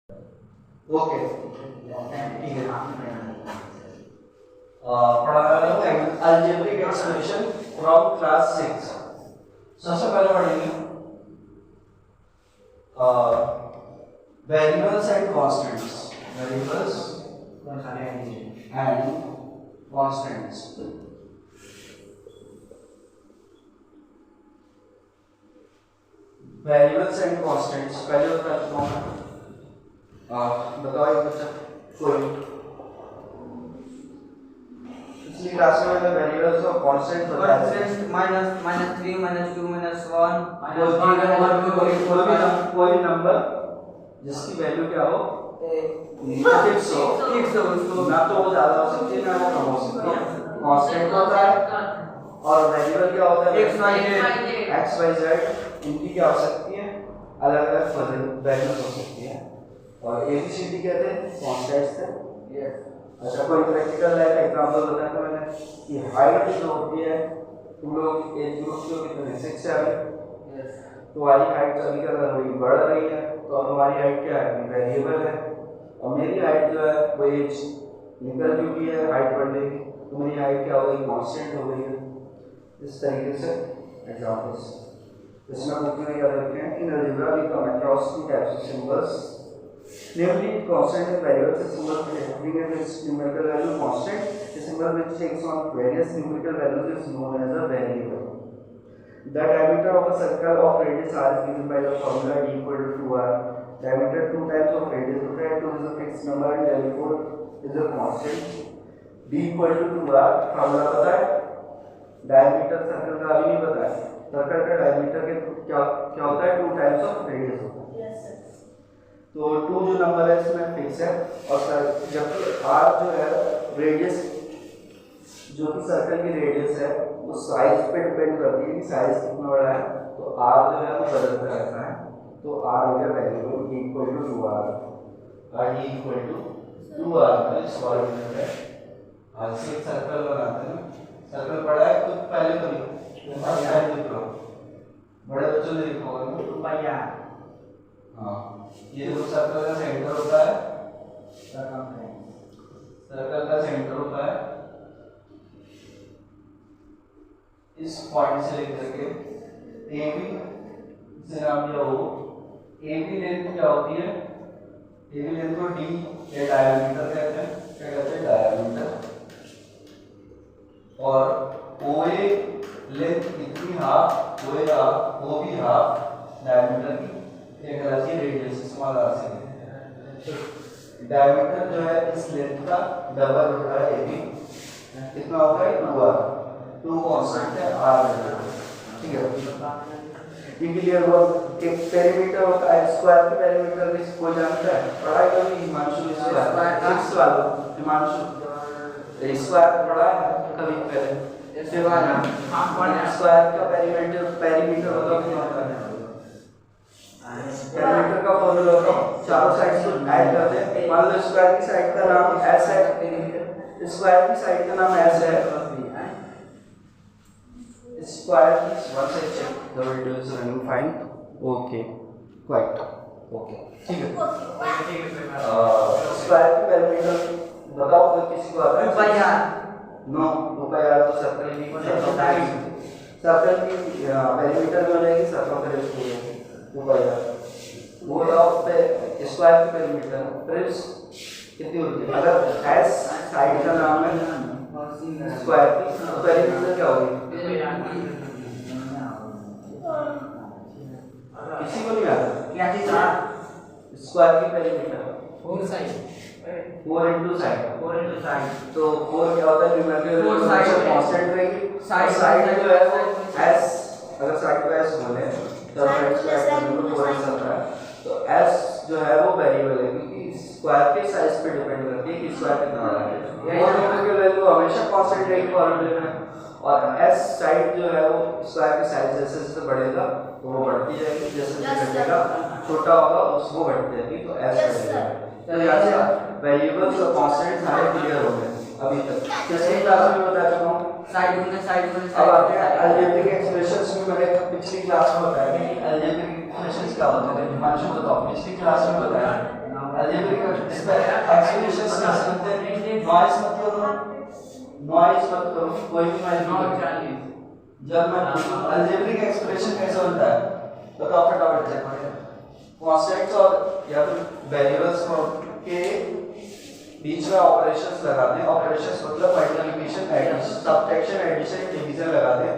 Okay ठीक है। पढ़ाने वाला हूँ अलजेब्रिक एक्सप्रेशन फ्रॉम क्लास 6। सबसे पहले पढ़ेंगे variables and constants. Variables and constants. Variables and constants पहले बता चुका हूँ। बताओ एक बच्चा कोई पिछली क्लास में मैंने वेरिएबल्स और कांस्टेंट बताया। कांस्टेंट -3 -2 -1 कोई नंबर जिसकी वैल्यू क्या हो फिक्स हो उसको ना तो वो ज्यादा हो सकती है ना वो कम हो सकती है। कांस्टेंट होता है और वेरिएबल क्या होता है x y z इनकी क्या हो सकती है अलग अलग वैल्यूज हो सकती है और ABCD कहते हैं कांस्टेंट्स थे। अच्छा कोई प्रैक्टिकल लाइफ एग्जांपल बताया था मैंने कि हाइट जो होती है तुम लोग एज ग्रुप के कितने 6 से अभी तुम्हारी हाइट अभी क्या कर रही बढ़ रही है तो हमारी हाइट क्या है वेरिएबल है और मेरी हाइट जो है वो एज निकल चुकी है हाइट बढ़ने की तो मेरी हाइट क्या हो गई कांस्टेंट हो गई है। इस तरीके से एग्जांपल्स इसमें बुक में याद रखें in algebra we come across two types of symbols namely constant and variables. A symbol having its numerical value constant, a symbol which takes on various numerical values is known as a variable. The diameter of a circle of radius r is given by the formula d equal to 2r. Diameter 2 times of radius, 2 times 2 is a fixed number and therefore is a constant. d equal to 2r formula पता है? Diameter circle का अभी नहीं पता है। Circle का diameter के क्या होता है 2 times of radius होता है। तो 2 जो नंबर है इसमें फिक्स है और सर जब r जो है रेडियस जो कि सर्कल की रेडियस है वो साइज पे डिपेंड करती है कि साइज कितना बड़ा है तो r जो है वो बदलता रहता है तो r हो गया variable d equal to 2r r d equal to 2r का सॉल्व करते हैं। आज से एक सर्कल बनाते हैं। सर्कल बड़ा है तो पहले तो लिख लो बड़े बच्चों ने लिखा होगा भैया। हाँ ये जो सर्कल का सेंटर होता है सर्कल का सेंटर होता है इस पॉइंट से लेकर के AB से नाम लिया हो AB लेंथ क्या होती है AB लेंथ को D या डायमीटर कहते हैं। क्या कहते हैं डायमीटर और OA लेंथ कितनी हाफ OB हाफ डायमीटर की एक राशि रेडियस स्मॉल राशि डायमीटर जो है इस लेंथ का डबल होता है AB कितना होगा 2r 2 कांस्टेंट है r ठीक है। ये क्लियर हुआ। एक पेरीमीटर होता है स्क्वायर के पेरीमीटर किसको जानता है पढ़ाई कभी हिमांशु स्क्वायर वाला हिमांशु स्क्वायर पढ़ा है कभी पहले स्क्वायर का पेरीमीटर होता है पेरीमीटर का फॉर्मूला होता है चारों साइड्स को ऐड करते हैं। मान लो स्क्वायर की साइड का नाम s है स्क्वायर की साइड का नाम s है स्क्वायर की one side check the video is running fine okay quite okay ठीक है। स्क्वायर की पेरीमीटर बताओ तो किसी को आता है भैया नो रुपया तो सर्कल की सर्कल की पेरीमीटर में हो जाएगी सर्कल वो पे स्क्वायर की पेरीमीटर फिर कितनी होती है अगर s साइड का नाम है स्क्वायर की तो पेरीमीटर क्या होगी किसी को नहीं आता क्या चीज स्क्वायर की पेरीमीटर 4 साइड 4 into साइड तो 4 क्या होता है न्यूमेरिकल कांस्टेंट रहेगी साइड जो है वो s अगर साइड को s बोले तो s जो है वो वेरिएबल है क्योंकि स्क्वायर के साइज पे डिपेंड करती है कि स्क्वायर कितना बड़ा है। वो न्यूमेरिकल वैल्यू हमेशा कांस्टेंट रहेगी फॉर्मूले में और s साइड जो है वो स्क्वायर के साइज जैसे जैसे बढ़ेगा तो वो बढ़ती जाएगी जैसे जैसे घटेगा छोटा होगा उसको बढ़ती जाएगी तो s बढ़ेगा। तो यहाँ से वेरिएबल्स और कांस्टेंट सारे क्लियर हो गए अभी तक। जैसे क्लास में बता चुका हूँ साइड अब आते हैं अलजेब्रिक एक्सप्रेशंस में। मैंने पिछली क्लास में बताया कि अलजेब्रिक एक्सप्रेशंस क्या होते हैं। हिमांशु बताओ पिछली क्लास में बताया अलजेब्रिक एक्सप्रेशंस का सकते हैं नॉइज मत करो कोई भी नॉइज जब मैं अलजेब्रिक एक्सप्रेशन कैसे बनता है बताओ फटाफट से कांस्टेंट्स और या फिर वेरिएबल्स के बीच में ऑपरेशंस लगाते हैं ऑपरेशंस मतलब multiplication addition subtraction addition division लगाते हैं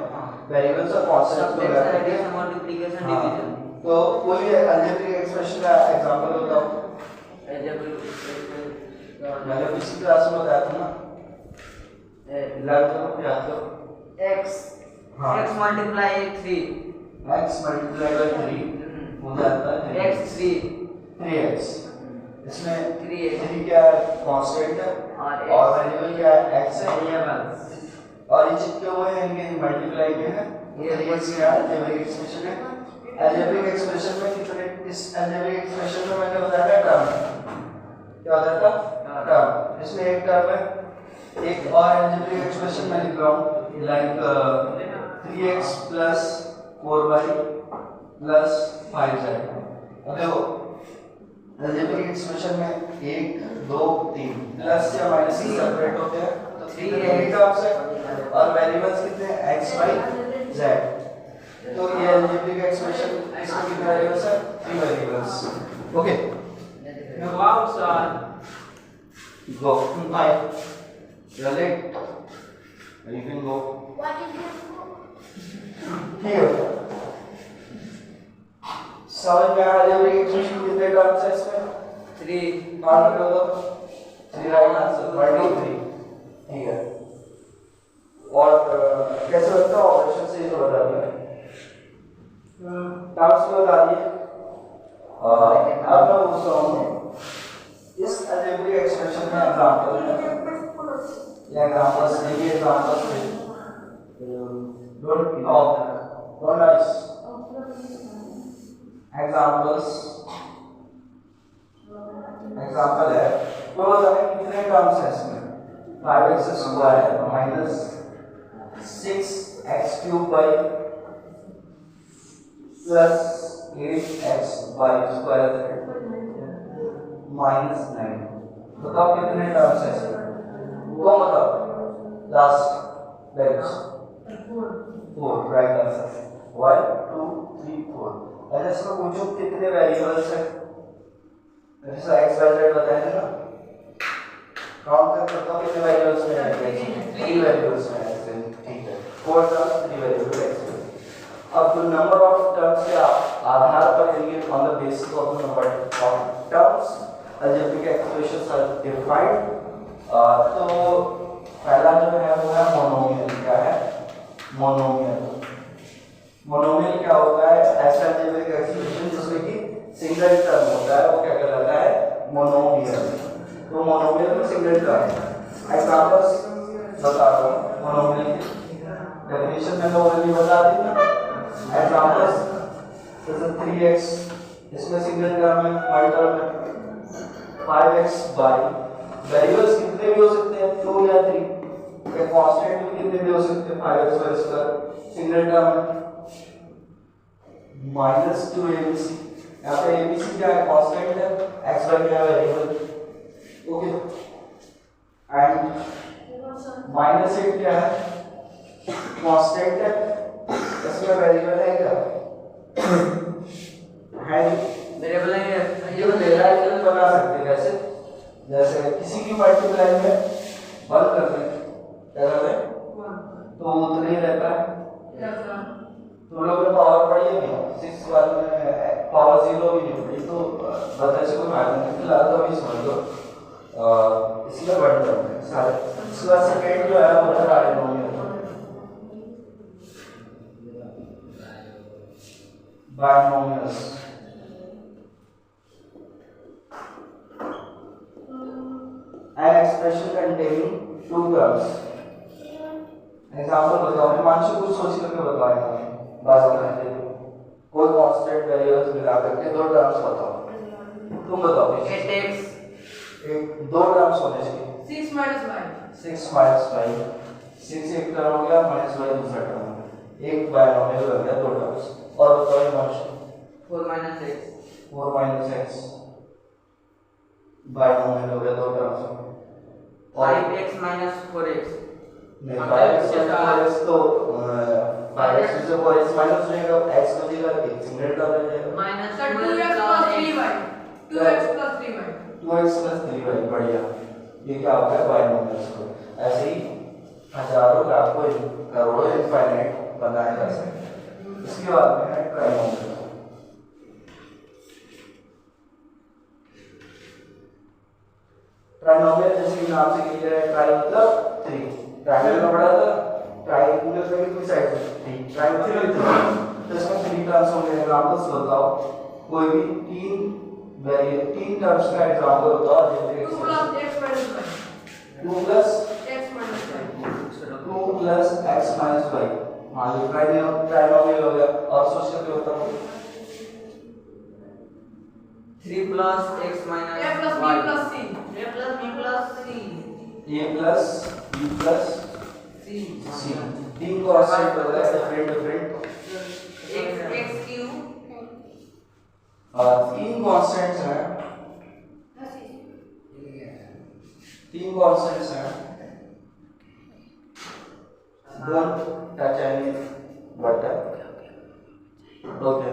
वेरिएबल्स और कांस्टेंट्स को लगाते हैं मल्टीप्लिकेशन डिवीजन तो कोई अलजेब्रिक एक्सप्रेशन का एग्जांपल बताओ अलजेब्रिक मैंने पिछली क्लास में बताया था ना याद करो x x multiply 3 x multiply by 3 हो जाता है x 3x इसमें 3x 3 क्या है कांस्टेंट है और वेरिएबल क्या है x है और ये चिपके हुए हैं इनके मल्टीप्लाई के हैं ये क्या अलजेब्रिक एक्सप्रेशन है अलजेब्रिक एक्सप्रेशन में कितने इस अलजेब्रिक एक्सप्रेशन में मैंने बताया था टर्म क्या होता था टर्म इसमें एक टर्म है एक और अलजेब्रिक एक्सप्रेशन मैं लिख रहा हूं like 3x plus 4y plus 5z अब देखो अलजेब्रिक एक्सप्रेशन में 1 2 3 प्लस या माइनस से सेपरेट होते हैं तो 3 टर्म्स है और वेरिएबल्स कितने x y z तो ये अलजेब्रिक एक्सप्रेशन इसमें कितने वेरिएबल्स है 3 variables okay Wow, sir. go 5 you're late you can go What is this book? ठीक है समझ में आ रहा है ये एक्सप्रेशन कितने टर्म्स है इसमें 3 मान लो तो 3 राइट आंसर 1 2 3 ठीक है और कैसे बनता है ऑपरेशन से ये तो बता दिया टर्म्स में बता दिए अब मैं पूछता हूँ इस अलजेब्रिक एक्सप्रेशन में एग्जांपल या एग्जांपल्स देखिए एग्जांपल्स डोंट नाइस एग्जांपल है तो बताएं कितने टर्म्स हैं इसमें 5x square minus 6x cube by plus 8x by square minus 9 बताओ कितने टर्म्स हैं इसमें कौन बताओ लास्ट बेंच 4 राइट आंसर 1 2 3 4 अच्छा इसमें पूछो कितने वेरिएबल्स हैं जैसे x y z बताया था ना काउंट कर सकता हूं कितने वेरिएबल्स में है 3 वेरिएबल्स में है ठीक है 4 टर्म्स 3 वेरिएबल्स अब तो नंबर ऑफ टर्म्स के आधार पर ये on the basis of the number of terms algebraic expressions are defined तो पहला जो है वो है मोनोमियल क्या है मोनोमियल क्या होता है ऐसा अलजेब्रिक एक्सप्रेशन जिसमें कि सिंगल टर्म होता है वो क्या कहलाता है मोनोमियल तो मोनोमियल में सिंगल टर्म एग्जांपल्स बता रहा हूं मोनोमियल की डेफिनेशन मैंने ऑलरेडी बता दी ना एग्जांपल्स जैसे 3x इसमें सिंगल टर्म है मल्टी टर्म है 5x बाई वेरिएबल्स कितने भी हो सकते हैं 2 या 3 एक कांस्टेंट भी कितने भी हो सकते हैं 5x पर इसका सिंगल टर्म है माइनस 2abc यहाँ पे abc क्या है कांस्टेंट है x y क्या है वेरिएबल ओके एंड माइनस 8 क्या है कांस्टेंट है इसमें वेरिएबल है क्या है वेरिएबल है ये वेरिएबल बना सकते हैं कैसे जैसे किसी की मल्टीप्लाई में 1 कर दें क्या कर दें तो उतना ही रहता है तो लोग ने पावर पढ़ी है नहीं 6 वाले में पावर 0 भी नहीं पढ़ी तो बताने से कोई फायदा नहीं फिलहाल तो अभी समझ लो इसमें बढ़ जाता है सारे इसके बाद सेकंड जो है वो है binomial an expression containing two terms example बताओ हिमांशु कुछ सोच करके बताओ बस करते कोई कांस्टेंट वेरिएबल्स मिला करके दो टर्म्स बताओ तुम बताओ 8x एक दो टर्म्स होने चाहिए 6 minus 5. 6 minus 5 6 एक टर्म हो गया माइनस 5 दूसरा टर्म हो गया एक बायनोमियल हो गया दो टर्म्स और बताओ Himanshu 4 minus x 4 minus x binomial हो गया दो टर्म्स में। और 5x minus 4x नहीं 5x तो 5x से 4x माइनस हो जाएगा, x को जगह एक सिंगल टर्म रह जाएगा minus sir 2x 12x plus 3y 2x plus 3y 2x plus 3y बढ़िया। ये क्या हो गया बाइनोमियल्स को। ऐसे ही हजारों लाखों करोड़ों इनफाइनाइट बनाए जा सकते हैं। इसके बाद में है ट्राइनोमियल। ट्राइनोमियल जैसे कि नाम से क्लियर है, ट्राई मतलब 3, ट्रायंगल में बड़ा था, ट्राइंगल में कितनी साइड है 3, ट्रायंगल में 3, तो इसमें 3 टर्म्स होंगे। एग्जांपल्स बताओ, कोई भी 3 टर्म्स का एग्जांपल बताओ। 2 plus x minus y 2 plus x minus y 2 plus x minus y। हाँ ये ट्राइनोमियल हो गया। और सोच सकते हो तो 3 plus x minus a plus b y plus c a plus b plus c a plus b plus c c। 3 constant हो गया डिफरेंट x cube और 3 कांस्टेंट्स हैं। 3 कांस्टेंट्स हैं, don't touch any button. Okay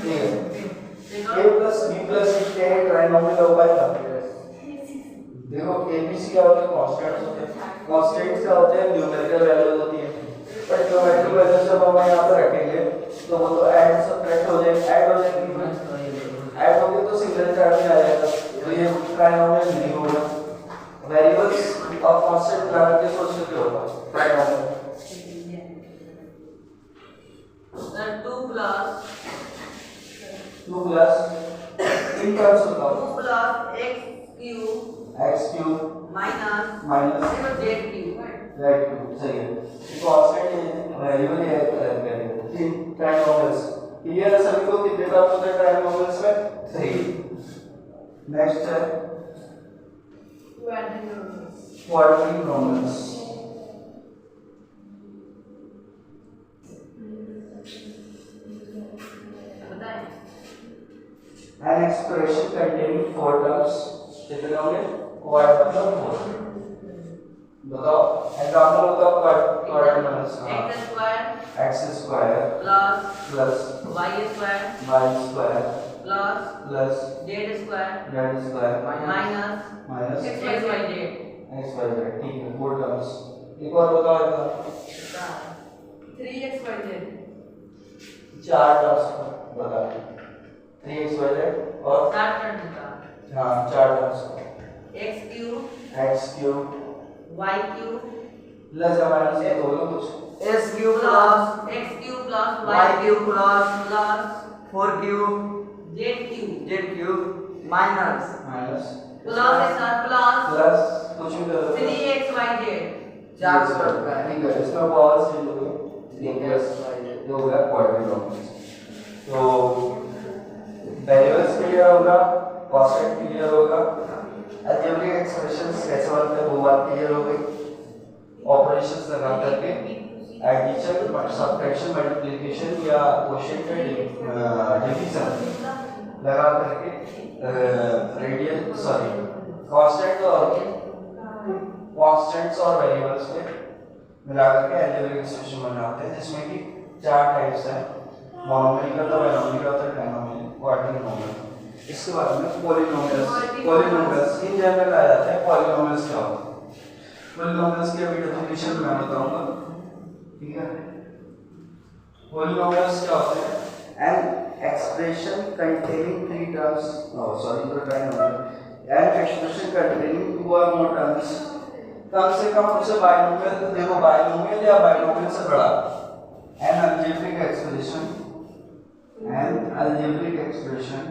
ठीक है। a plus b plus c क्या है trinomial हो पाएगा। देखो a b c क्या होता है कांस्टेंट्स होते हैं। कांस्टेंट्स क्या होते हैं न्यूमेरिकल वैल्यूज होती है, पर ज्योमेट्रिक वैल्यूज जब हम यहाँ पर रखेंगे तो वो तो ऐड सब्ट्रैक्ट हो जाएगी, ऐड हो जाएगी, ऐड हो गई तो सिंगल चार्ट में आ जाएगा, तो ये ट्राइनोमियल नहीं होगा। वेरिएबल्स और कांस्टेंट लगा के सोच सकते हो trinomial. then 2 plus 2 plus in terms बताओ 2 plus x cube x cube minus minus z cube z cube। सही है। कांस्टेंट वेरिएबल है करेंगे। 3 ट्राइनोमियल्स क्लियर है सभी को। कितने टर्म्स होते हैं ट्राइनोमियल्स में 3। नेक्स्ट है क्वाड्रिनोमियल्स। An expression containing 4 terms कितने होंगे? क्वाड मतलब 4। बताओ एग्जांपल बताओ क्वाड्रिनोमियल्स का। x square x square plus plus y square y square plus plus z square z square minus minus x y z x y z। ठीक है 4 terms. एक और बताओ इधर 3xyz 4 टर्म्स बताओ 3xyz और 4 टर्म का हाँ 4 terms x cube x cube y cube plus या माइनस ये दोनों कुछ s cube plus x cube plus y cube plus 4 cube z cube minus minus plus plus कुछ भी करो 3xyz 4 का ठीक है। इसमें पावर चेंज हो गई 3 प्लस जो हो गया क्वाड्रिनोमियल। तो वेरिएबल्स क्लियर होगा, कांस्टेंट क्लियर होगा, अलजेब्रिक एक्सप्रेशंस कैसे बनते हैं वो बात क्लियर हो गई। ऑपरेशंस लगा करके एडिशन सब्ट्रैक्शन मल्टीप्लिकेशन या क्वोशिएंट डिवीजन लगा करके रेडियल सॉरी कांस्टेंट्स और वेरिएबल्स में मिला करके अलजेब्रिक एक्सप्रेशन बनाते हैं, जिसमें कि 4 टाइप्स हैं। मोनोमियल का, बाइनोमियल का, ट्राइनोमियल, क्वाड्रिनोमियल। इसके बाद में पॉलिनोमियल्स इन जनरल आ जाते हैं। पॉलिनोमियल्स क्या होता है? पॉलिनोमियल्स की अभी डेफिनेशन मैं बताऊंगा, ठीक है। पॉलिनोमियल्स क्या होते हैं? An expression containing 3 terms, sorry तो ट्राइनोमियल, एन एक्सप्रेशन कंटेनिंग 2 और मोर टर्म्स। कम से कम उसे बाइनोमियल, देखो बाइनोमियल या बाइनोमियल से बड़ा N algebraic expression, N algebraic expression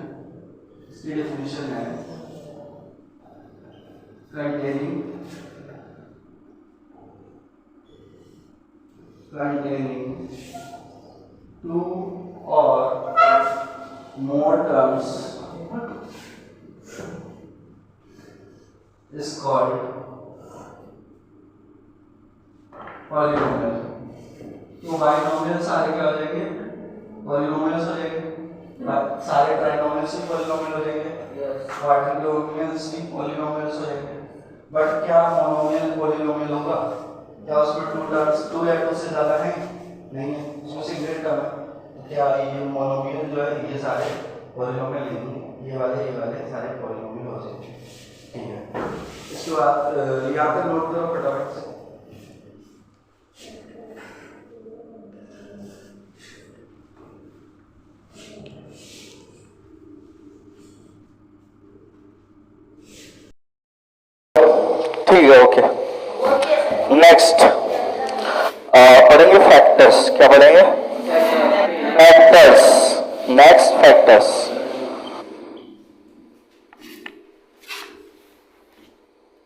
इसकी डेफिनेशन है containing 2 or more terms is called polynomial। तो बाइनोमियल सारे क्या हो जाएंगे? पॉलिनोमियल्स हो जाएंगे। सारे ट्राइनोमियल से पॉलिनोमियल हो जाएंगे। क्वाड्रिनोमियल्स भी पॉलिनोमियल्स हो जाएंगे। बट क्या मोनोमियल पॉलिनोमियल होगा? क्या उसमें 2 टर्म्स 2 या 2 से ज़्यादा है? नहीं है, उसमें सिंगल टर्म है। तो क्या ये मोनोमियल जो है ये सारे पॉलिनोमियल नहीं, ये वाले सारे पॉलिनोमियल हो जाएंगे। ठीक है, इसके बाद यहाँ पे नोट करो फटाफट से। ठीक है, ओके। नेक्स्ट पढ़ेंगे फैक्टर्स। क्या पढ़ेंगे? Factors. Next factors.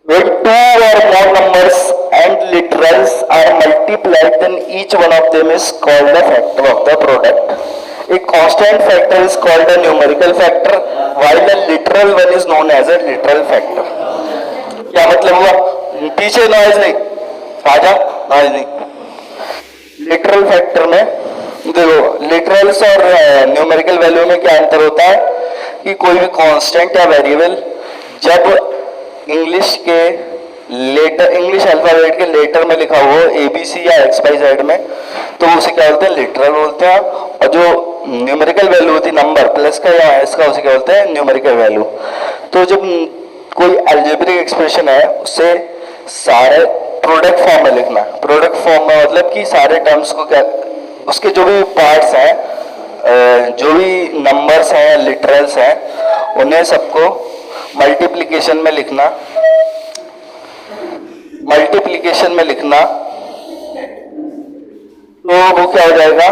When two or more numbers and literals are multiplied, then each one of them is called a factor of the product. A constant factor is called a numerical factor, while a literal one is known as a literal factor. क्या मतलब हुआ? पीछे noise नहीं, राजा noise नहीं। Literal factor में देखो, literals और numerical value में क्या अंतर होता है कि कोई भी कांस्टेंट या वेरिएबल जब इंग्लिश के लेटर, इंग्लिश अल्फाबेट के लेटर में लिखा हुआ ABC या XYZ में, तो उसे क्या बोलते हैं? लिटरल बोलते हैं। और जो न्यूमेरिकल वैल्यू होती है नंबर प्लस का या माइनस का, उसे क्या बोलते हैं? Numerical value. तो जब कोई अलजेब्रिक एक्सप्रेशन है उसे सारे प्रोडक्ट फॉर्म में लिखना है। प्रोडक्ट फॉर्म में मतलब कि सारे टर्म्स को क्या, उसके जो भी पार्ट्स हैं, जो भी नंबर्स हैं, लिटरल्स हैं, उन्हें सबको मल्टीप्लिकेशन में लिखना। मल्टीप्लिकेशन में लिखना तो वो क्या हो जाएगा?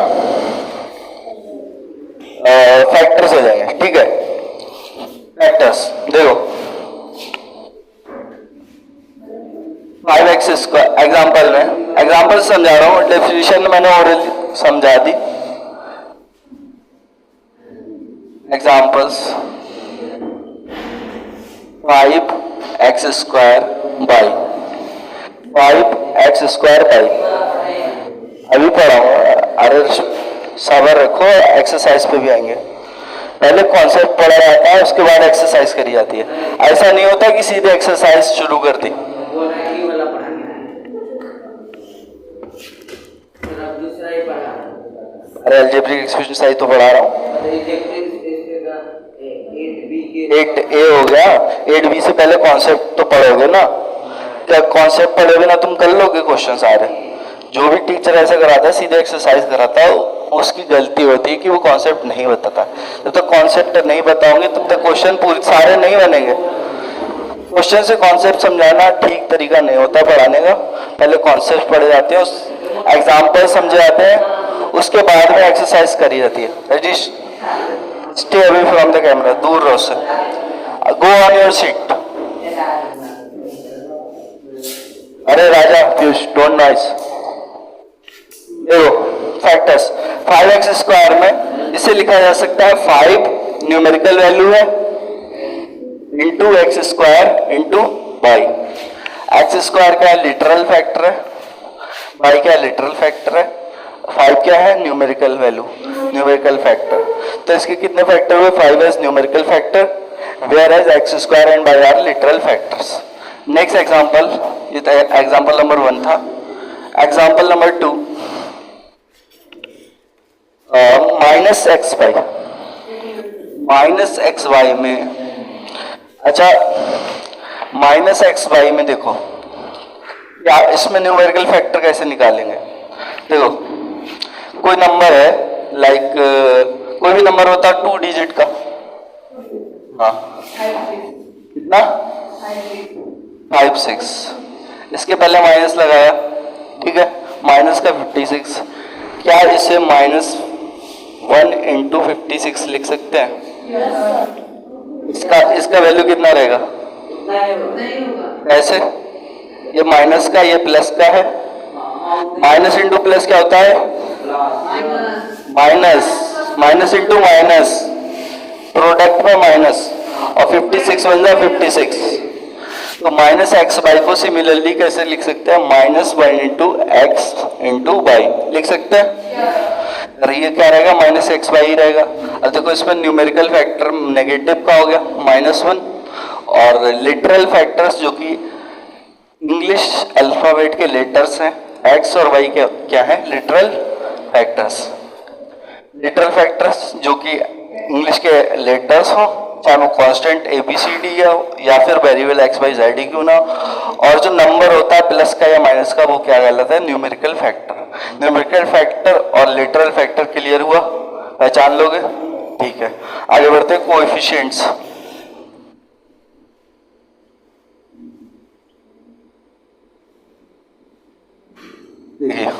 फैक्टर्स हो जाएंगे। ठीक है, फैक्टर्स देखो 5x स्क्वायर एग्जाम्पल में, एग्जाम्पल समझा रहा हूँ, डेफिनेशन मैंने ऑलरेडी समझा दी। Examples 5x square by 5x square by, अभी पढ़ाऊंगा, अरे सबर रखो, एक्सरसाइज पे भी आएंगे। पहले कॉन्सेप्ट पढ़ा जाता है, उसके बाद एक्सरसाइज करी जाती है। ऐसा नहीं होता कि सीधे एक्सरसाइज शुरू कर दी। अरे अलजेब्रिक एक्सप्रेशन सही तो पढ़ा रहा हूँ। 8a हो गया, 8b से पहले कॉन्सेप्ट तो पढ़ोगे ना। क्या कॉन्सेप्ट पढ़े बिना तुम कर लोगे क्वेश्चन सारे? जो भी टीचर ऐसा कराता है, सीधे एक्सरसाइज कराता है, उसकी गलती होती है कि वो कॉन्सेप्ट नहीं बताता। जब तक कॉन्सेप्ट नहीं बताओगे तब तक क्वेश्चन पूरे सारे नहीं बनेंगे। क्वेश्चन से कॉन्सेप्ट समझाना ठीक तरीका नहीं होता पढ़ाने का। पहले कॉन्सेप्ट पढ़े जाते हैं, एग्जाम्पल समझे जाते हैं, उसके बाद में एक्सरसाइज करी जाती है। Rajish stay away from the camera, दूर रहो से। Go on your seat. अरे राजा पीयूष, डोंट नॉइस। देखो फैक्टर्स 5x स्क्वायर में इसे लिखा जा सकता है 5 न्यूमेरिकल वैल्यू है into x square into y. X square क्या है? लिटरल फैक्टर है। वाई क्या है? लिटरल फैक्टर है। 5 क्या है? Numerical value, numerical factor. तो इसके कितने फैक्टर हुए? 5 as numerical factor, whereas x square and y are literal factors. Next example, ये एग्जाम्पल नंबर 1 था। Example number 2, minus x y, minus x y में, अच्छा माइनस एक्स वाई में देखो या इसमें न्यूमेरिकल फैक्टर कैसे निकालेंगे? देखो कोई नंबर है, लाइक कोई भी नंबर होता है 2 डिजिट का, हाँ कितना? 5 6। इसके पहले माइनस लगाया, ठीक है, माइनस का 56। क्या इसे -1 इंटू 56 लिख सकते हैं? इसका वैल्यू कितना रहेगा? ऐसे, ये माइनस का, ये प्लस का है। माइनस इंटू प्लस क्या होता है? Minus, minus into minus, product में माइनस, और 56 बन जाए 56। तो माइनस एक्स वाई को सिमिलरली कैसे लिख सकते हैं? -1 इंटू एक्स इंटू वाई लिख सकते हैं। अरे ये क्या रहेगा? -x वाई रहेगा। अब देखो इसमें न्यूमेरिकल फैक्टर नेगेटिव का हो गया, -1, और लिटरल फैक्टर्स जो कि इंग्लिश अल्फाबेट के लेटर्स हैं, एक्स और वाई के क्या है, लिटरल फैक्टर्स। लिटरल फैक्टर्स जो कि इंग्लिश के लेटर्स हो, चाहे वो कांस्टेंट ABCD या फिर वेरिएबल एक्स वाई जेड ही क्यों ना, और जो नंबर होता है प्लस का या माइनस का वो क्या कहलाता है, न्यूमेरिकल फैक्टर। न्यूमेरिकल फैक्टर और लिटरल फैक्टर क्लियर हुआ, पहचान लोगे, ठीक है। आगे बढ़ते हैं कोएफिशिएंट्स। देखिए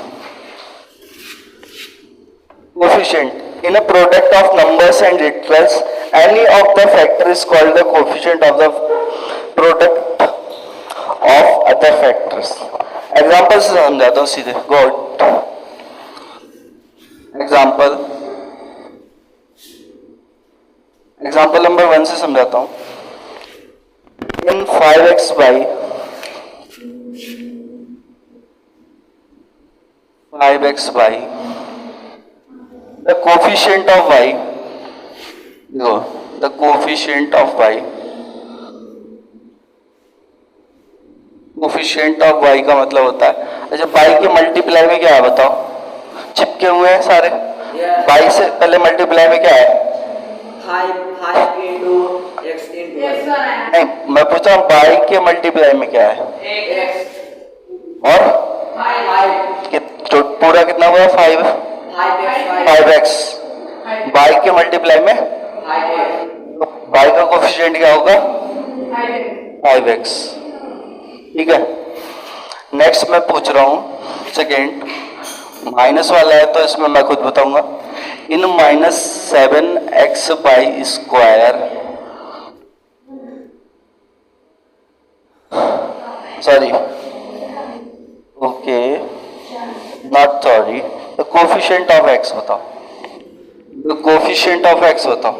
coefficient in a product of numbers and literals, any of the factor is called the coefficient of the product of other factors. Example से समझाता हूँ सीधे, गॉड एग्जाम्पल नंबर 1 से समझाता हूँ। इन 5x by 5x by the coefficient of y, no, the coefficient of y, coefficient of y का मतलब होता है, अच्छा y के मल्टीप्लाई में क्या है बताओ, चिपके हुए हैं सारे, y से पहले मल्टीप्लाई में क्या है, 5 into x into y। नहीं मैं पूछ रहा हूँ y के मल्टीप्लाई में क्या है, x और 5 तो पूरा कितना हुआ 5x, y के मल्टीप्लाई में 5x तो y का कोफिशिएंट क्या होगा 5x, ठीक है। नेक्स्ट मैं पूछ रहा हूं सेकेंड, माइनस वाला है तो इसमें मैं खुद बताऊंगा। इन -7x by square, sorry okay not sorry, the coefficient of x बताओ, द कोफिशिएंट ऑफ x बताओ।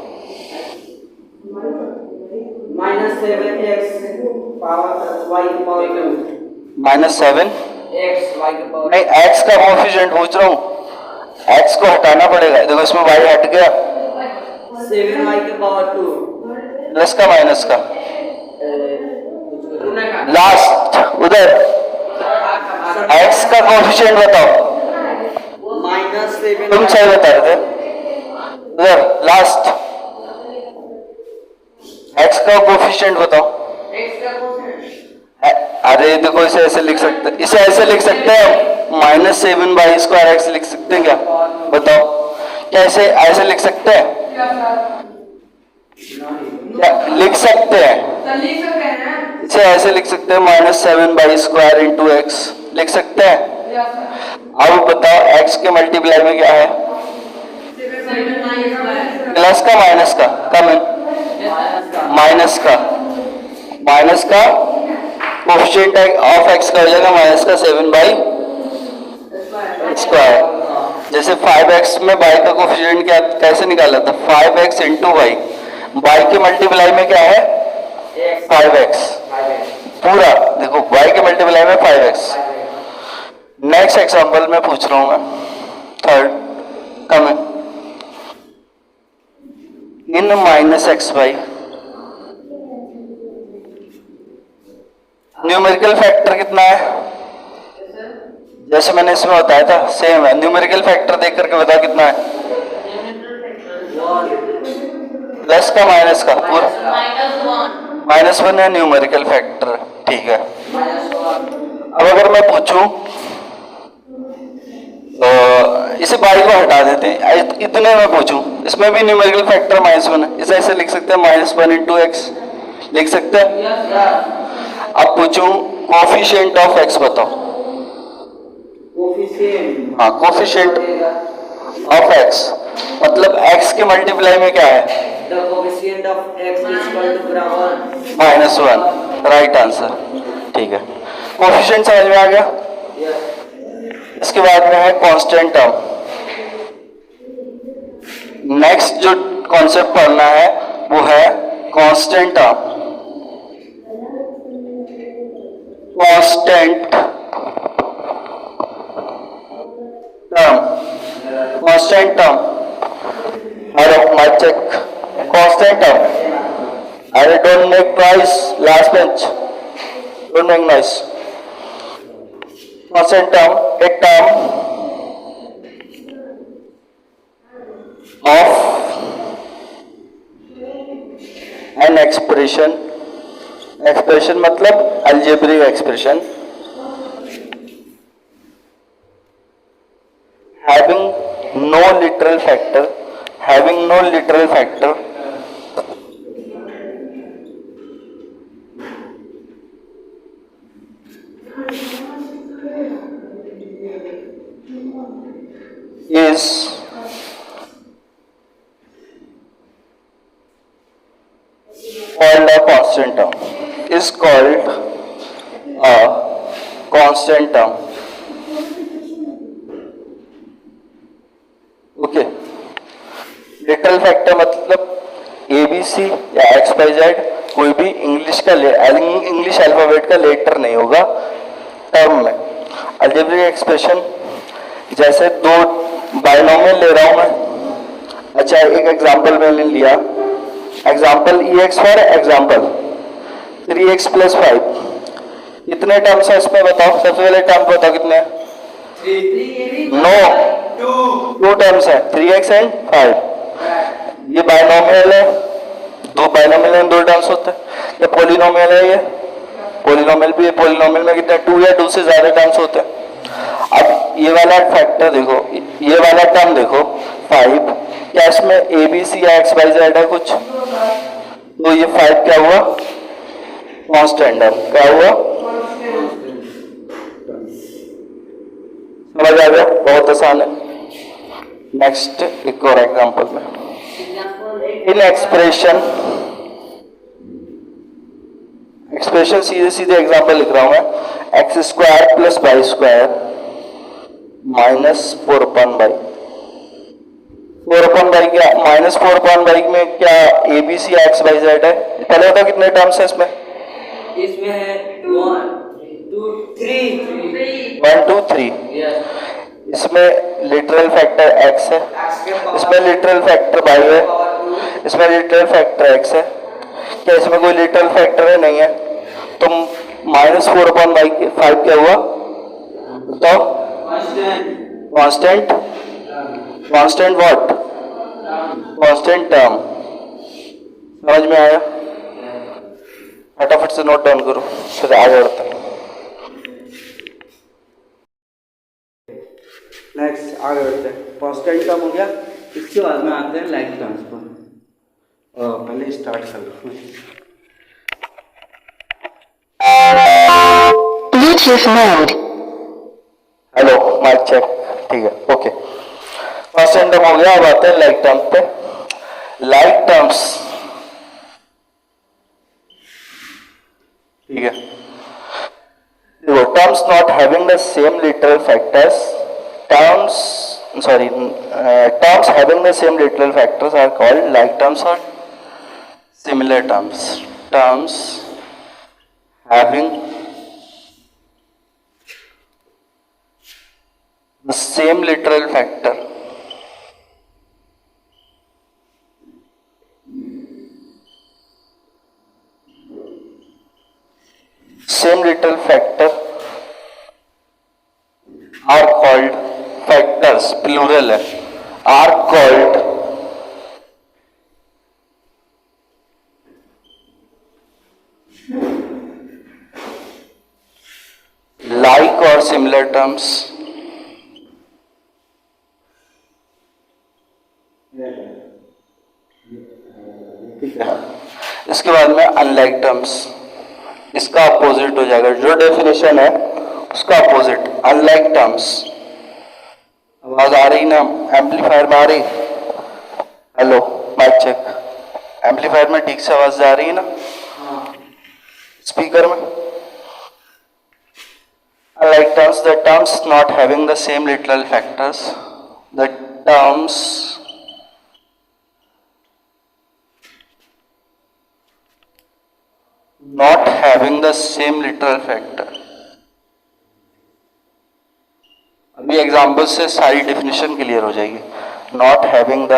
-7x पावर y की पावर 2 -7 x y की पावर नहीं, x का कोफिशिएंट पूछ रहा हूँ, x को हटाना पड़ेगा, देखो इसमें y हट गया, 7y की पावर 2 प्लस का माइनस का, लास्ट उधर x का कोफिशिएंट बताओ, -7 तुम सही बता रहे थे, उधर लास्ट x का कोफिशिएंट बताओ। अरे देखो इसे ऐसे लिख सकते, इसे ऐसे लिख सकते हैं, -7 बाई स्क्वायर एक्स लिख सकते हैं क्या, बताओ क्या ऐसे ऐसे लिख सकते हैं, क्या लिख सकते हैं, इसे ऐसे लिख सकते हैं -7 बाई स्क्वायर इंटू एक्स लिख सकते हैं। अब बताओ x के मल्टीप्लाई में क्या है, प्लस का माइनस का, कम है माइनस का कोफिशिएंट ऑफ x का हो जाएगा -7 बाई स्क्वायर। जैसे 5x में y का कोफिशिएंट क्या कैसे निकाला था, 5x इंटू वाई, y के मल्टीप्लाई में क्या है 5x, पूरा देखो y के मल्टीप्लाई में 5x। नेक्स्ट एग्जांपल में पूछ रहा हूं मैं, थर्ड कम है, इन -x बाई, न्यूमेरिकल फैक्टर कितना है, जैसे मैंने इसमें बताया था सेम है, न्यूमेरिकल फैक्टर देख करके बताओ कितना है, प्लस का माइनस का, पूरा -1 है न्यूमेरिकल फैक्टर, ठीक है। अब अगर मैं पूछूं इसे बाई को हटा देते हैं, इतने में पूछूं, इसमें भी न्यूमेरिकल फैक्टर -1 है, इसे ऐसे लिख सकते हैं -1 इंटू एक्स लिख सकते हैं। अब पूछूं कोफिशिएंट ऑफ x बताओ, कोफिशिएंट, हाँ कोफिशिएंट ऑफ x मतलब x के मल्टीप्लाई में क्या है, the coefficient of x is equal to बराबर -1, राइट आंसर, ठीक है। कोफिशिएंट समझ में आ गया। इसके बाद में है कांस्टेंट टर्म। नेक्स्ट जो कॉन्सेप्ट पढ़ना है वो है constant term. Constant term, hello mic check, constant term, अरे don't make noise, last bench, don't make noise. Constant term, a term of an expression, expression मतलब algebraic expression having no literal factor, having no literal factor is called a constant term, is called a constant term. Okay, literal factor मतलब ABC या XYZ कोई भी English का English alphabet का letter नहीं होगा term में। अलजेब्रिक एक्सप्रेशन जैसे दो बाइनोमियल ले रहा हूं मैं, अच्छा एक एग्जांपल मैंने लिया, example EX for example 3x + 5, कितने टर्म्स है इसमें बताओ, सबसे पहले टर्म बताओ कितने हैं? 3 नो, 2 टर्म्स है 3x एंड 5। ये बाइनोमियल है, दो बाइनोमियल में 2 टर्म्स होते हैं। ये पॉलिनोमियल है, ये पॉलिनोमियल भी है, पॉलिनोमियल में कितने 2 या 2 से ज्यादा टर्म्स होते हैं। अब ये वाला फैक्टर देखो, ये वाला टर्म देखो 5, क्या इसमें ABC या XYZ है कुछ? तो ये 5 क्या हुआ? Constant term. क्या हुआ? समझ आ गया? बहुत आसान है। नेक्स्ट एक और एग्जांपल में, इन एक्सप्रेशन सीधे सीधे एग्जांपल लिख रहा हूं मैं, x² + y² - 4/y। 4/y क्या, -4/y में क्या ABC या XYZ है? पहले बताओ कितने टर्म्स है इसमें? इसमें है 1 2 3 1 2 3। इसमें लिटरल फैक्टर x है, इसमें लिटरल फैक्टर y है, इसमें लिटरल फैक्टर x है। क्या इसमें कोई लिटरल फैक्टर है? नहीं है। तो -4/y के 5 क्या हुआ बताओ? Constant, constant what? Constant term. समझ में आया? फटाफट से नोट डाउन करो, फिर आगे बढ़ते हैं। नेक्स्ट आगे बढ़ते हैं। कांस्टेंट टर्म हो गया, इसके बाद में आते हैं लाइक टर्म्स पर। पहले स्टार्ट कर लो। Bluetooth mode. Hello, mic check, ठीक है, ओके। कांस्टेंट टर्म हो गया, अब आते हैं लाइक टर्म पे। लाइक टर्म्स, ठीक है, देखो, terms not having the same literal factors, terms having the same literal factors are called like terms or similar terms. Terms having the same literal factor are called factors, plural है, are called like or similar terms. ठीक है, इसके बाद में unlike terms, इसका opposite हो जाएगा, जो डेफिनेशन है उसका अपोजिट, अनलाइक टर्म्स। आवाज आ रही ना? एम्पलीफायर में आ रही? हेलो, माइक चेक, एम्पलीफायर में ठीक से आवाज आ रही है ना? स्पीकर में? Unlike terms, the terms not having the same literal factors, the terms not having the same literal factor। अभी एग्जाम्पल से सारी डेफिनेशन क्लियर हो जाएगी। नॉट हैविंग द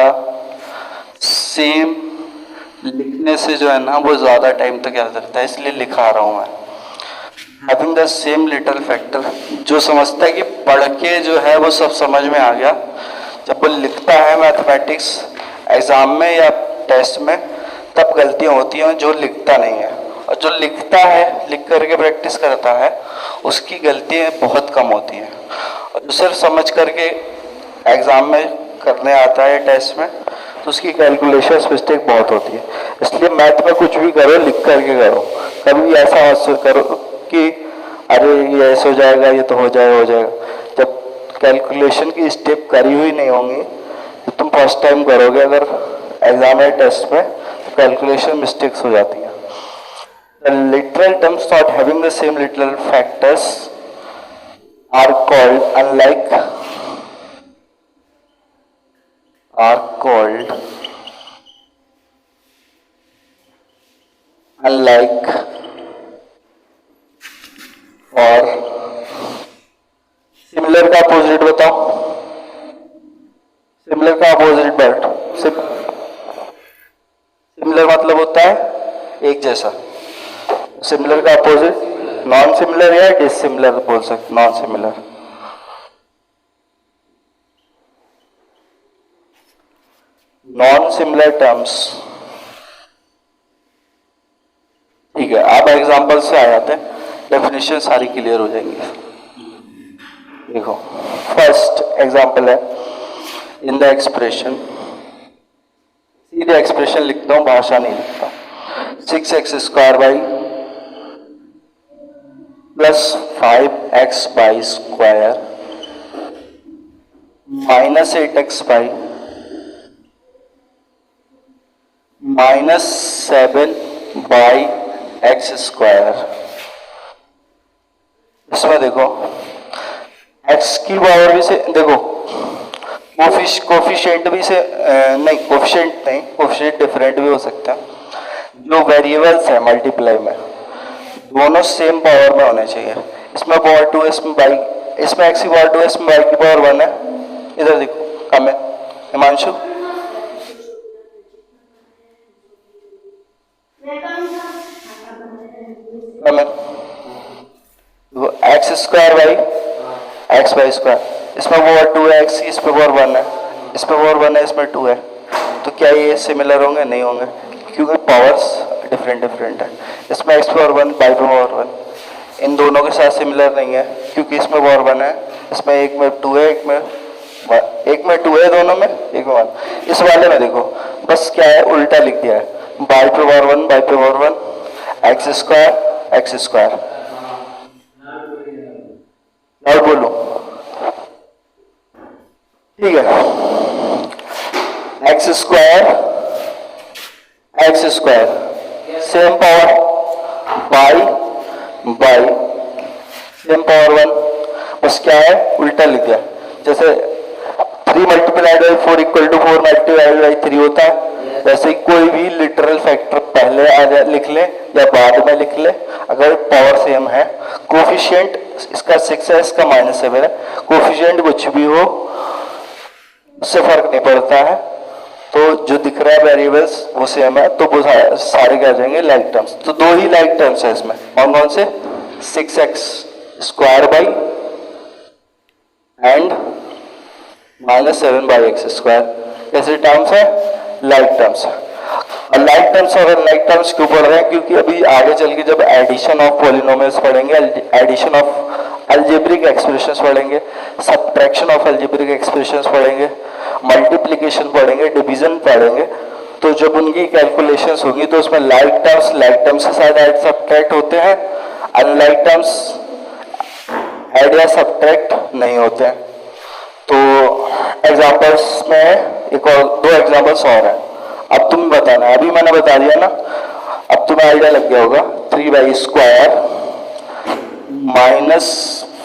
सेम लिखने से जो है ना वो ज़्यादा टाइम तक याद रहता है, इसलिए लिखा रहा हूँ मैं। Having the same little factor, जो समझता है कि पढ़ के जो है वो सब समझ में आ गया, जब वो लिखता है मैथमेटिक्स एग्जाम में या टेस्ट में तब गलतियाँ होती हैं जो लिखता नहीं है। और जो लिखता है, लिख करके प्रैक्टिस करता है, उसकी गलतियाँ बहुत कम होती हैं। और जो सिर्फ समझ करके एग्जाम में करने आता है टेस्ट में तो उसकी कैलकुलेशन मिस्टेक बहुत होती है। इसलिए मैथ में कुछ भी करो लिख करके करो, कभी ऐसा मत करो कि अरे ये ऐसे हो जाएगा, ये तो हो जाएगा। जब कैलकुलेशन की स्टेप करी हुई नहीं होंगी तो तुम फर्स्ट टाइम करोगे अगर एग्जाम या टेस्ट में तो कैलकुलेशन मिस्टेक्स हो जाती है। The literal terms not having the same literal factors are called unlike और सिमिलर का अपोजिट बताओ। सिमिलर का अपोजिट बैठ। सिमिलर मतलब होता है एक जैसा। सिमिलर का अपोजिट नॉन सिमिलर या डिसिमिलर बोल सकते। Non similar, non similar terms, ठीक है। आप एग्जांपल से आ जाते हैं, डेफिनेशन सारी क्लियर हो जाएंगी। देखो फर्स्ट एग्जांपल है इन द एक्सप्रेशन, सीधे एक्सप्रेशन लिखता हूं, भाषा नहीं लिखता। 6x² by plus 5x by square minus 8x by minus 7 by x square. इसमें देखो x की पावर भी से देखो कोफिशिएंट भी से कोफिशिएंट डिफरेंट भी हो सकता है। जो वेरिएबल्स है मल्टीप्लाई में दोनों सेम पावर में होने चाहिए। इसमें पावर 2 है, इसमें x की पावर 2 है, इसमें y की पावर 1 है। इधर देखो कम है हिमांशु, कम है। X square by x by square, इसमें पावर 2 है x की, इसमें पावर 1 है, इसमें पावर 1 है, इसमें 2 है। तो क्या ये सिमिलर होंगे? नहीं होंगे, क्योंकि पावर्स डिफरेंट है। इसमें x पावर 1 बाई पावर 1 इन दोनों के साथ सिमिलर नहीं है, क्योंकि इसमें पावर 1 है, इसमें एक में 2 है, एक में 2 है, दोनों में एक में 1। इस वाले में देखो बस क्या है, उल्टा लिख दिया है, by power 1 by power 1 x square. और बोलो ठीक है, x square same power by same power 1, बस क्या है उल्टा लिख दिया। जैसे 3 multiplied by 4 equal to 4 multiplied by 3 होता है, वैसे ही कोई भी लिटरल फैक्टर पहले लिख ले या बाद में लिख ले, अगर पावर सेम है। कोफिशिएंट इसका 6 है, इसका -7 है, कोफिशिएंट कुछ भी हो उससे फर्क नहीं पड़ता है। तो जो दिख रहा है वेरिएबल्स वो सेम है, तो वो सारे क्या जाएंगे लाइक टर्म्स। तो 2 ही लाइक टर्म्स है इसमें, कौन से? 6x² by and -7 by x²। कैसे टर्म्स है? Like terms. और लाइक टर्म्स और अनलाइक टर्म्स क्यों पढ़ रहे हैं? क्योंकि अभी आगे चल के जब एडिशन ऑफ पॉलिनोमियल्स पढ़ेंगे, एडिशन ऑफ अलजेब्रिक एक्सप्रेशंस पढ़ेंगे, सब्ट्रैक्शन ऑफ अलजेब्रिक एक्सप्रेशंस पढ़ेंगे, मल्टीप्लिकेशन पढ़ेंगे, डिवीजन पढ़ेंगे, तो जब उनकी कैलकुलेशंस होंगी तो उसमें लाइक टर्म्स के साथ ऐड सब्ट्रैक्ट होते हैं, अनलाइक टर्म्स ऐड या सब्ट्रैक्ट नहीं होते हैं। तो एग्जांपल्स में एक और 2 एग्जांपल्स और हैं, अब तुम बताना। अभी मैंने बता दिया ना, अब तुम्हें आइडिया लग गया होगा। 3y² minus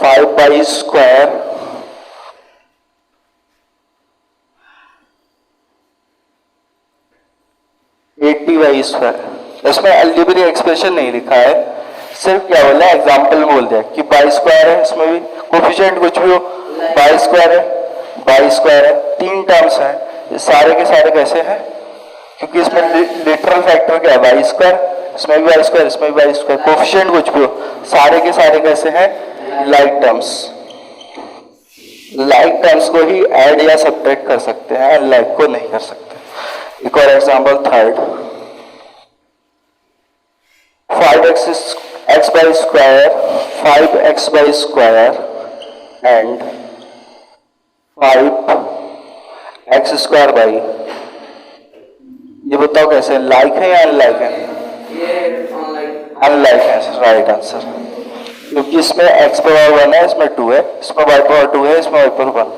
5y²80y²। इसमें अलजेब्रिक एक्सप्रेशन नहीं लिखा है, सिर्फ क्या बोला एग्जाम्पल में बोल दिया कि y² है, इसमें भी कोफिशिएंट कुछ भी हो, y² है, 3 टर्म्स हैं, ये सारे के सारे कैसे हैं? क्योंकि इसमें लिटरल फैक्टर क्या है, वाई स्क्वायर, इसमें भी वाई स्क्वायर, इसमें भी वाई स्क्वायर, कोफिशिएंट कुछ भी हो, सारे के सारे कैसे हैं, लाइक टर्म्स। लाइक टर्म्स को ही ऐड या सब्ट्रैक्ट कर सकते हैं, अनलाइक को नहीं कर सकते। एक और example third, 5x by square, 5x by square and 5x square by, ये बताओ कैसे, लाइक है या अनलाइक है? अनलाइक है, राइट आंसर। क्योंकि इसमें x पावर 1 है, इसमें 2 है, इसमें y पावर 2 है, इसमें y power 1।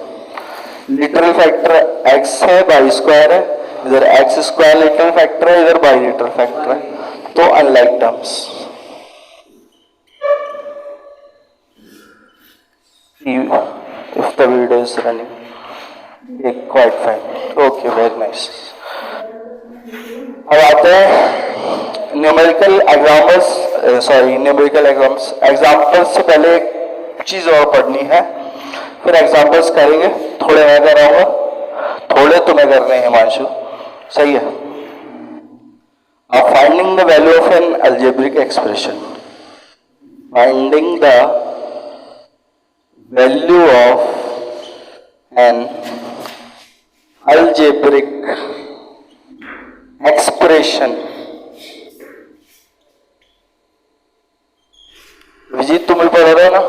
Literal factor x है, y स्क्वायर है, इधर x स्क्वायर लिटरल फैक्टर है, इधर y लिटरल फैक्टर है, तो unlike terms. If the video is running, quite fine. Okay, very nice. अब आते हैं न्यूमेरिकल एग्जाम्पल्स से पहले एक चीज और पढ़नी है, फिर एग्जाम्पल्स करेंगे। थोड़े मैं कराऊंगा, थोड़े तुम्हें करने हैं हिमांशु, सही है। अब finding the value of N algebraic expression, finding the value of an algebraic expression। Vijit तुम भी पढ़ रहे हो ना,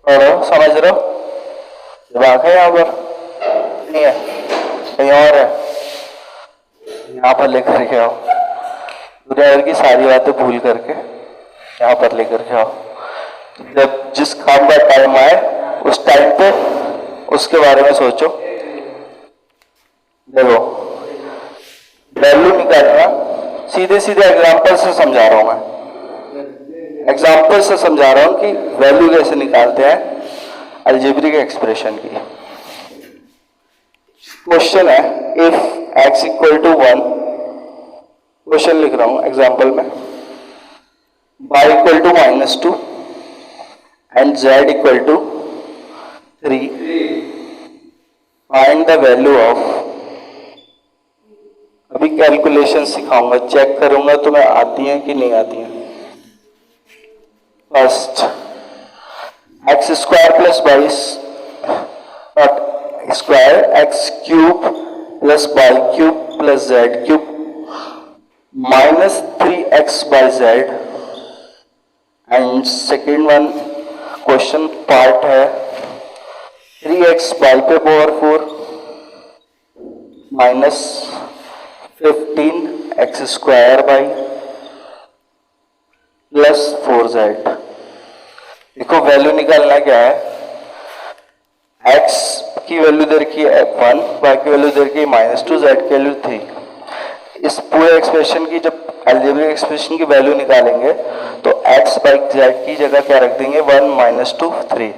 पढ़ रहे हो, समझ रहे हो? दिमाग है यहाँ पर नहीं है, कहीं और है, यहाँ पर लेकर के आओ, दुनिया भर की सारी बातें भूल करके यहाँ पर लेकर के आओ। जब जिस काम का टाइम आए उस टाइम पे उसके बारे में सोचो। देखो वैल्यू निकालना, सीधे सीधे एग्जांपल से समझा रहा हूं मैं, एग्जांपल से समझा रहा हूं कि वैल्यू कैसे निकालते हैं अलजेब्रिक एक्सप्रेशन की। क्वेश्चन है if x equal to 1, question लिख रहा हूं एग्जांपल में, y equal to -2 and z equal to 3, find the value of, अभी कैलकुलेशन सिखाऊंगा, चेक करूंगा तुम्हें आती हैं कि नहीं आती हैं। First x square plus y not square, x cube plus y cube plus z cube minus 3x by z. And second one question part है 3x बाई पे power 4 minus 15x square by plus 4z। देखो value निकालना क्या है, x की value दे रखी है 1, y की वैल्यू दे रखी है -2, z की वैल्यू 3। इस पूरे एक्सप्रेशन की जब अलजेब्रिक एक्सप्रेशन की वैल्यू निकालेंगे तो x बाई z की जगह क्या रख देंगे, 1 -2 3,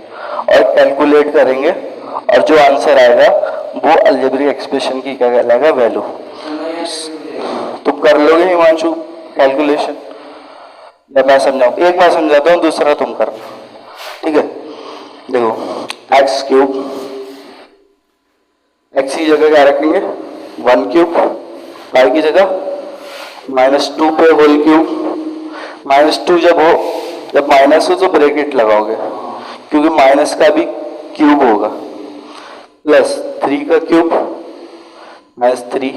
और कैलकुलेट करेंगे और जो आंसर आएगा वो अलजेब्रिक एक्सप्रेशन की क्या कहलाएगा, वैल्यू। तुम कर लोगे हिमांशु कैलकुलेशन या मैं समझाऊं? एक बार समझाता हूँ, दूसरा तुम करना, ठीक है। देखो x क्यूब, x की जगह क्या रखेंगे 1 क्यूब, y की जगह -2 पे होल क्यूब, -2 जब माइनस हो तो ब्रैकेट लगाओगे क्योंकि माइनस का भी क्यूब होगा, प्लस 3 का क्यूब -3,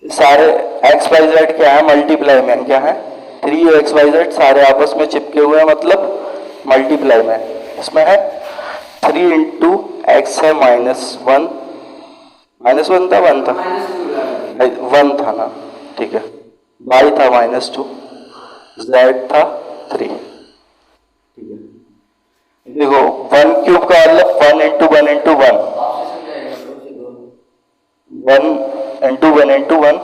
सारे x y z क्या है, मल्टीप्लाई में क्या है, 3 और x y z सारे आपस में चिपके हुए हैं, मतलब मल्टीप्लाई में। इसमें है 3 इंटू एक्स है -1, -1 था 1 था 1 था ना, ठीक है, y था -2, z था 3, ठीक है। देखो 1 क्यूब का मतलब 1 इंटू 1 इंटू 1, 1 इंटू 1 इंटू 1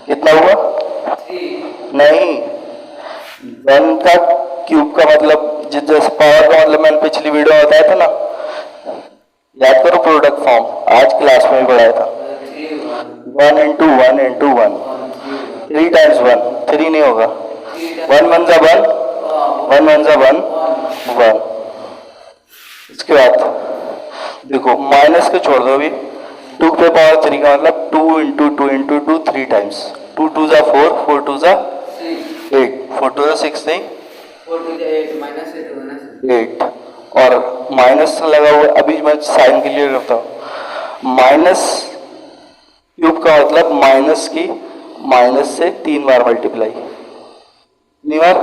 कितना हुआ, नहीं 1 का क्यूब का मतलब जैसे पावर का मतलब मैंने पिछली वीडियो में बताया था ना, याद करो प्रोडक्ट फॉर्म, आज क्लास में भी पढ़ाया था। 1 इंटू 1 इंटू 1, 3 टाइम्स 1, 3 नहीं होगा, 1 1 जा 1, 1 1 जा 1 1। इसके बाद देखो माइनस के छोड़ दो, अभी 2 पे पावर 3 का मतलब 2 इंटू 2 इंटू 2 3 टाइम्स, 2 2 जा 4, 4 2 जा 8, 4 2 जा 6 नहीं 4 to the 8 minus 8 होगा ना 8, और माइनस लगा हुआ, अभी मैं साइन क्लियर करता हूँ। माइनस क्यूब का मतलब माइनस की माइनस से 3 बार मल्टीप्लाई, 3 बार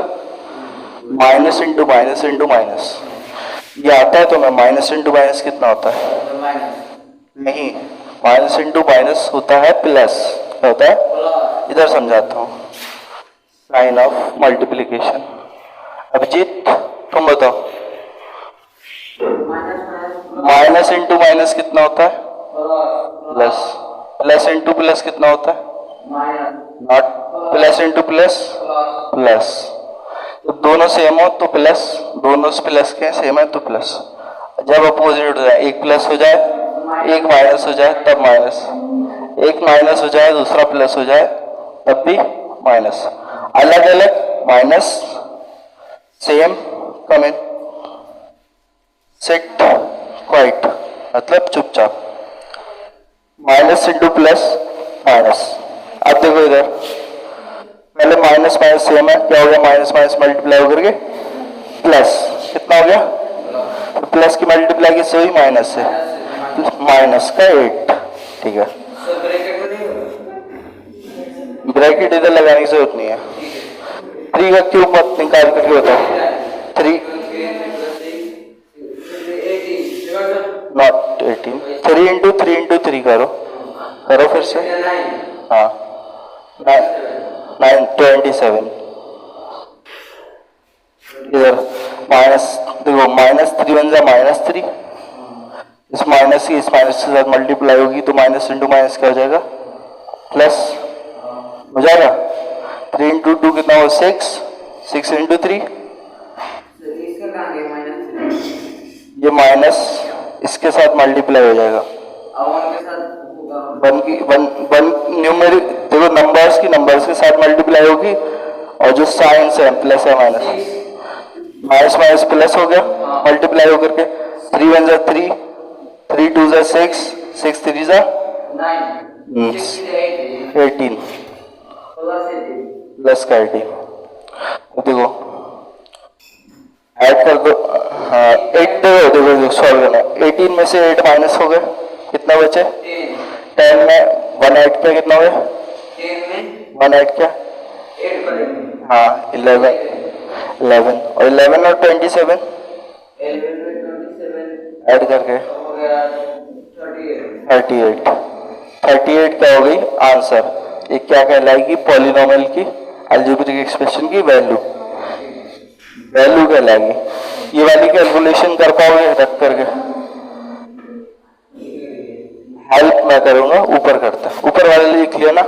minus into minus into minus, ये आता है तो मैं माइनस इंटू माइनस कितना होता है? माइनस नहीं, माइनस इंटू माइनस होता है प्लस, क्या होता है? प्लस इधर समझाता हूँ, साइन ऑफ मल्टीप्लीकेशन। अभिजीत तुम बताओ, माइनस इंटू माइनस कितना होता है? प्लस, प्लस इंटू प्लस कितना होता है? Minus not, plus into plus plus, तो दोनों सेम हो तो प्लस, दोनों प्लस के सेम है तो प्लस, जब अपोजिट हो जाए, एक प्लस हो जाए एक माइनस हो जाए तब माइनस, एक माइनस हो जाए दूसरा प्लस हो जाए तब भी माइनस, अलग अलग माइनस सेम कम इन, सिट क्वाइट मतलब चुपचाप, माइनस इंटू प्लस माइनस। अब देखो इधर, पहले माइनस माइनस सेम है, क्या हो गया? माइनस माइनस मल्टीप्लाई होकर के प्लस, कितना हो गया? तो प्लस की मल्टीप्लाई किससे हुई? माइनस से, माइनस का 8, ठीक है। तो ब्रैकेट में नहीं होगा, ब्रैकेट इधर लगाने की जरूरत नहीं है। 3 का क्यूब मत निकाल करके बताओ, 3 नॉट 18, 3 इंटू 3 इंटू 3 करो, करो फिर से, हाँ 9 27, इधर माइनस, देखो माइनस 3 1 जा माइनस 3, इस माइनस की इस माइनस के साथ मल्टीप्लाई होगी तो माइनस इंटू माइनस क्या हो जाएगा? प्लस हो जाएगा। 3 इंटू 2 कितना हो? 6, 6 इंटू 3, इसका कहाँ गया माइनस? ये माइनस इसके साथ मल्टीप्लाई हो जाएगा, अब 1 के साथ होगा वन की वन न्यूमेरिक, देखो नंबर्स की नंबर्स के साथ मल्टीप्लाई होगी, और जो साइंस है प्लस है माइनस, माइनस माइनस प्लस हो गया मल्टीप्लाई होकर के, 3 1 जा 3, 3 2 जा 6, 6 3 जा 9, 6 to 8 18, प्लस 18 प्लस का 18, देखो ऐड कर दो, हाँ 8, देखो सॉल्व करना, 18 में से 8 माइनस हो गए, कितना बचे? 10 में 1 ऐड किया, कितना हो गया? 10 में 1 ऐड किया, 8 करेंगे, हाँ 11, 11 और 11 और 27 11 में 27 ऐड करके हो गया 38, 38, 38 क्या हो गई? आंसर। ये क्या कहलाएगी? पॉलिनोमियल की अलजेब्रिक एक्सप्रेशन की वैल्यू, वैल्यू कहलाएगी। ये वाली कैलकुलेशन कर पाओगे रख करके? हेल्प मैं करूंगा, ऊपर करता, ऊपर वाले लिख लिया ना।